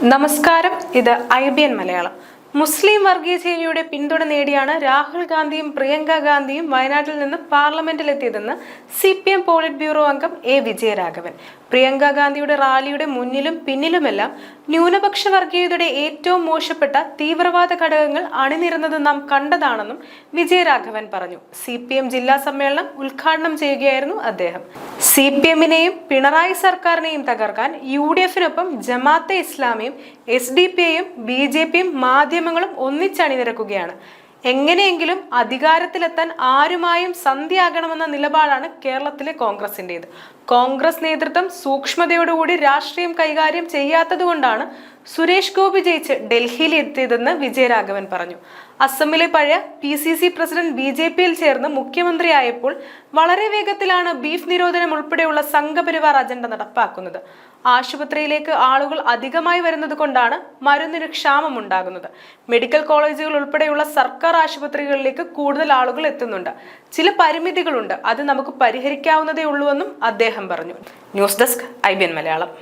നമസ്കാരം, ഇത് IBN മലയാളം. മുസ്ലിം വർഗീയതയുടെ പിന്തുണ നേടിയാണ് രാഹുൽ ഗാന്ധിയും പ്രിയങ്ക ഗാന്ധിയും വയനാട്ടിൽ നിന്ന് പാർലമെന്റിലെത്തിയതെന്ന് CPM പോളിറ്റ് ബ്യൂറോ അംഗം A. വിജയരാഘവൻ. പ്രിയങ്ക ഗാന്ധിയുടെ റാലിയുടെ മുന്നിലും പിന്നിലുമെല്ലാം ന്യൂനപക്ഷ വർഗീയതയുടെ ഏറ്റവും മോശപ്പെട്ട തീവ്രവാദ ഘടകങ്ങൾ അണിനിരുന്നത് നാം കണ്ടതാണെന്നും വിജയരാഘവൻ പറഞ്ഞു. CPM ജില്ലാ സമ്മേളനം ഉദ്ഘാടനം ചെയ്യുകയായിരുന്നു അദ്ദേഹം. CPM-നെയും പിണറായി സർക്കാരിനെയും തകർക്കാൻ UDF-നൊപ്പം ജമാഅത്തെ ഇസ്ലാമിയും SDPI-യും BJP-യും മാധ്യമങ്ങളും ഒന്നിച്ചണിനിരക്കുകയാണ്. എങ്ങനെയെങ്കിലും അധികാരത്തിലെത്താൻ ആരുമായും സന്ധിയാകണമെന്ന നിലപാടാണ് കേരളത്തിലെ കോൺഗ്രസിൻ്റേത്. കോൺഗ്രസ് നേതൃത്വം സൂക്ഷ്മതയോടുകൂടി രാഷ്ട്രീയം കൈകാര്യം ചെയ്യാത്തതുകൊണ്ടാണ് സുരേഷ് ഗോപി ജയിച്ച് ഡൽഹിയിൽ എത്തിയതെന്ന് വിജയരാഘവൻ പറഞ്ഞു. അസമിലെ പഴയ PCC പ്രസിഡന്റ് BJP-യിൽ ചേർന്ന് മുഖ്യമന്ത്രിയായപ്പോൾ വളരെ വേഗത്തിലാണ് ബീഫ് നിരോധനം ഉൾപ്പെടെയുള്ള സംഘപരിവാർ അജണ്ട നടപ്പാക്കുന്നത്. ആശുപത്രിയിലേക്ക് ആളുകൾ അധികമായി വരുന്നത് കൊണ്ടാണ് മരുന്നിന് ക്ഷാമം ഉണ്ടാകുന്നത്. മെഡിക്കൽ കോളേജുകൾ ഉൾപ്പെടെയുള്ള സർക്കാർ ആശുപത്രികളിലേക്ക് കൂടുതൽ ആളുകൾ എത്തുന്നുണ്ട്. ചില പരിമിതികളുണ്ട്, അത് നമുക്ക് പരിഹരിക്കാവുന്നതേ ഉള്ളൂവെന്നും അദ്ദേഹം പറഞ്ഞു. News desk IBN Malayalam.